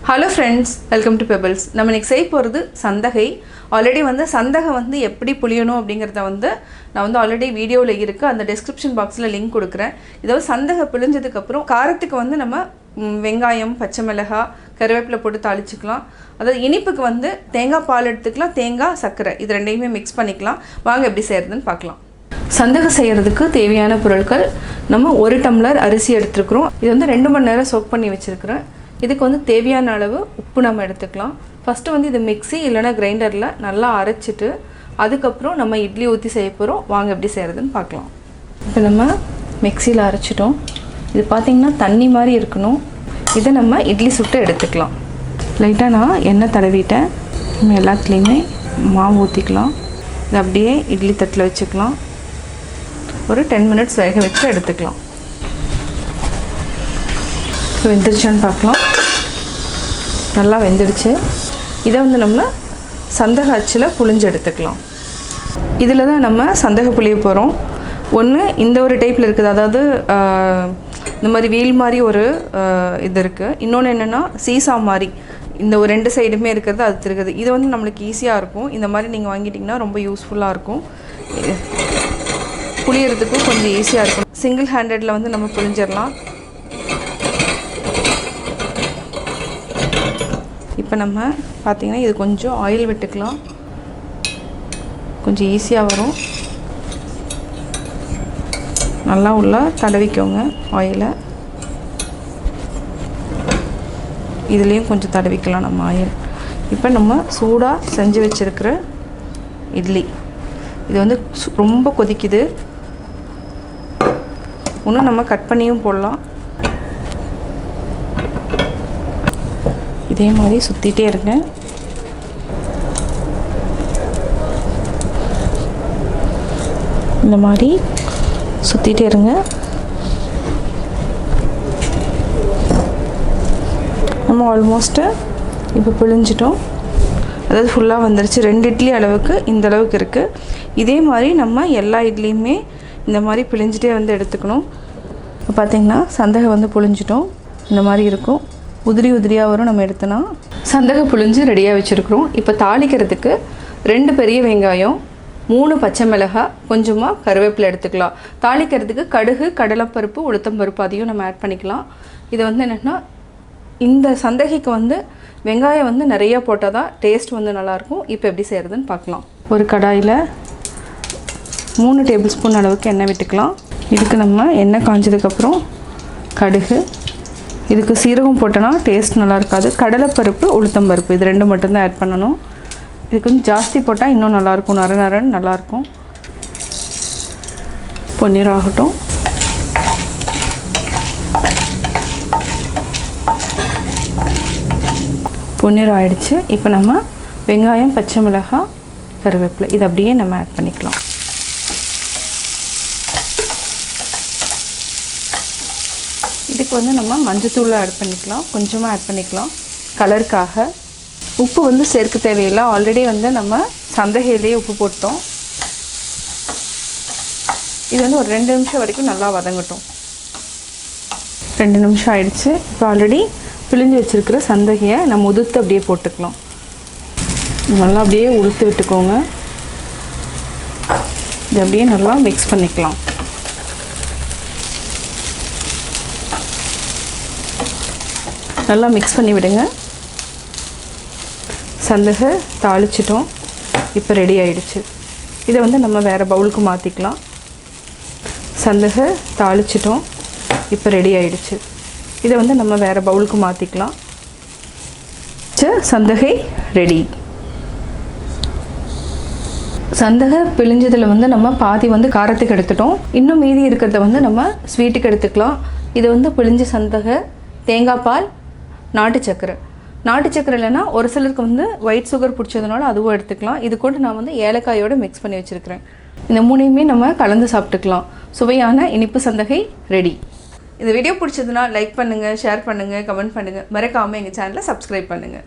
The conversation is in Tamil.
Hello friends, welcome to Pebbles. நம்ம இன்னைக்கு செய்ய போறது சந்தகை. ஆல்ரெடி சந்தகை எப்படி புளியணும் அப்படிங்கறத நான் ஆல்ரெடி வீடியோல இருக்கு. அந்த description boxல லிங்க் கொடுக்கிறேன். இதோ சந்தகை புளிஞ்சதுக்கு அப்புறம் காரத்துக்கு நம்ம வெங்காயம், பச்சை மிளகாய், கறிவேப்பிலை போட்டு தாளிச்சுக்கலாம். அதாவது இனிப்புக்கு தேங்காய் பால் எடுத்துக்கலாம், தேங்காய் சர்க்கரை இது ரெண்டையுமே mix பண்ணிக்கலாம். வாங்க எப்படி செய்யறதுன்னு பார்க்கலாம். சந்தகை செய்யறதுக்கு தேவையான பொருட்கள் நம்ம 1 டம்ளர் அரிசி எடுத்துக்கிறோம். இது 2 மணி நேரம் சோக் பண்ணி வச்சிருக்கிறேன். இதுக்கு தேவையான அளவு உப்பு நம்ம எடுத்துக்கலாம். ஃபர்ஸ்ட் இது மிக்ஸி இல்லனா கிரைண்டர்ல நல்லா அரைச்சிட்டு அதுக்கு அப்புறம் நம்ம இட்லி ஊத்தி செய்ய போறோம். வாங்க எப்படி செய்யறதுன்னு பார்க்கலாம். இப்போ நம்ம மிக்ஸில அரைச்சிட்டோம். இது பாத்தீங்கன்னா தண்ணி மாதிரி இருக்கணும். இத நம்ம இட்லி சுட்டு எடுத்துக்கலாம். லைட்டா நான் எண்ணெய் தடவிட்டேன். நம்ம எல்லாத்துலயுமே மாவு ஊத்திக்கலாம். இது அப்படியே இட்லி தட்டுல வச்சுக்கலாம். ஒரு 10 minutes வேக வச்சு எடுத்துக்கலாம். வெந்துருச்சான்னு பார்க்கலாம். நல்லா வெந்துருச்சு. இதை நம்ம சந்தகை அச்சில் புளிஞ்சு எடுத்துக்கலாம். இதில் தான் நம்ம சந்தகை புளிய போகிறோம். ஒன்று இந்த ஒரு டைப்பில் இருக்குது, அதாவது இந்த மாதிரி வீல் மாதிரி ஒரு இது இருக்குது. இன்னொன்று என்னென்னா சீசா மாதிரி இந்த ஒரு 2 சைடுமே இருக்கிறது அது இருக்குது. இது நம்மளுக்கு ஈஸியாக இருக்கும். இந்த மாதிரி நீங்கள் வாங்கிட்டிங்கன்னா ரொம்ப யூஸ்ஃபுல்லாக இருக்கும். புளியறதுக்கும் கொஞ்சம் ஈஸியாக இருக்கும். சிங்கிள் ஹேண்டடில் நம்ம புளிஞ்சிடலாம். இப்போ நம்ம பார்த்தீங்கன்னா இது கொஞ்சம் ஆயில் விட்டுக்கலாம். கொஞ்சம் ஈஸியாக வரும். நல்லா உள்ள தடவிக்கோங்க ஆயிலை. இதுலேயும் கொஞ்சம் தடவிக்கலாம் நம்ம ஆயில். இப்போ நம்ம சூடாக செஞ்சு வச்சுருக்கிற இட்லி இது ரொம்ப கொதிக்குது. இன்னும் நம்ம கட் பண்ணியும் போடலாம். இதே மாதிரி சுற்றிட்டே இருங்க. இந்த மாதிரி சுற்றிட்டே இருங்க. நம்ம ஆல்மோஸ்ட்டு இப்போ பிழிஞ்சிட்டோம். அதாவது ஃபுல்லாக வந்துருச்சு. 2 இட்லி அளவுக்கு இந்த அளவுக்கு இருக்குது. இதே மாதிரி நம்ம எல்லா இட்லியுமே இந்த மாதிரி பிழிஞ்சிட்டே எடுத்துக்கணும். இப்போ பார்த்திங்கன்னா சந்தகை புழிஞ்சிட்டோம். இந்த மாதிரி இருக்கும். உதிரி உதிரியாக வரும். நம்ம எடுத்தோன்னா சந்தகை புளிஞ்சு ரெடியாக வச்சுருக்குறோம். இப்போ தாளிக்கிறதுக்கு 2 பெரிய வெங்காயம், 3 பச்சை மிளகாய், கொஞ்சமாக கருவேப்பிலை எடுத்துக்கலாம். தாளிக்கிறதுக்கு கடுகு, கடலைப்பருப்பு, உளுத்தம்பருப்பு அதையும் நம்ம ஆட் பண்ணிக்கலாம். இது என்னென்னா இந்த சந்தகைக்கு வெங்காயம் நிறையா போட்டால் தான் டேஸ்ட் நல்லாயிருக்கும். இப்போ எப்படி செய்கிறதுன்னு பார்க்கலாம். ஒரு கடாயில் 3 டேபிள் ஸ்பூன் அளவுக்கு எண்ணெய் விட்டுக்கலாம். இதுக்கு நம்ம எண்ணெய் காஞ்சதுக்கப்புறம் கடுகு, இதுக்கு சீரகம் போட்டோன்னா டேஸ்ட் நல்லா இருக்காது. கடலைப்பருப்பு, உளுத்தம்பருப்பு இது 2 மட்டும்தான் ஆட் பண்ணணும். இது கொஞ்சம் ஜாஸ்தி போட்டால் இன்னும் நல்லாயிருக்கும். நரன்னு நல்லாயிருக்கும். பொன்னிறம் ஆகட்டும். பொன்னிறம் ஆயிடுச்சு. இப்போ நம்ம வெங்காயம், பச்சை மிளகாய், கருவேப்பிலை இது அப்படியே நம்ம ஆட் பண்ணிக்கலாம். இதுக்கு நம்ம மஞ்சத்தூள் ஆட் பண்ணிக்கலாம். கொஞ்சமாக ஆட் பண்ணிக்கலாம் கலருக்காக. உப்பு சேர்க்க தேவையில்லை. ஆல்ரெடி நம்ம சந்தகையிலேயே உப்பு போட்டோம். இது ஒரு 2 நிமிஷம் வரைக்கும் நல்லா வதங்கட்டும். 2 நிமிஷம் ஆயிடுச்சு. இப்போ ஆல்ரெடி பிழிஞ்சு வச்சுருக்கிற சந்தகையை நம்ம உதுத்து அப்படியே போட்டுக்கலாம். நல்லா அப்படியே உளுத்து விட்டுக்கோங்க. இது அப்படியே நல்லா மிக்ஸ் பண்ணிக்கலாம். நல்லா மிக்ஸ் பண்ணி விடுங்க. சந்தகை தாளிச்சிட்டோம். இப்போ ரெடி ஆயிடுச்சு. இதை நம்ம வேறு பவுலுக்கு மாற்றிக்கலாம். சந்தகை தாளிச்சிட்டோம். இப்போ ரெடி ஆயிடுச்சு. இதை நம்ம வேறு பவுலுக்கு மாற்றிக்கலாம். சந்தகை ரெடி. சந்தகை பிழிஞ்சதில் நம்ம பாதி காரத்துக்கு எடுத்துட்டோம். இன்னும் மீதி இருக்கிறத நம்ம ஸ்வீட்டுக்கு எடுத்துக்கலாம். இது பிழிஞ்ச சந்தகை, தேங்காய் பால், நாட்டு சக்கரை இல்லைன்னா ஒரு சிலருக்கு ஒயிட் சுகர் பிடிச்சதுனால அதுவும் எடுத்துக்கலாம். இது கூட நான் ஏலக்காயோடு மிக்ஸ் பண்ணி வச்சுருக்கிறேன். இந்த 3ஐயுமே நம்ம கலந்து சாப்பிட்டுக்கலாம். சுவையான இனிப்பு சந்தகை ரெடி. இந்த வீடியோ பிடிச்சதுன்னா லைக் பண்ணுங்கள், ஷேர் பண்ணுங்கள், கமெண்ட் பண்ணுங்கள். மறக்காமல் எங்கள் சேனலை சப்ஸ்கிரைப் பண்ணுங்கள்.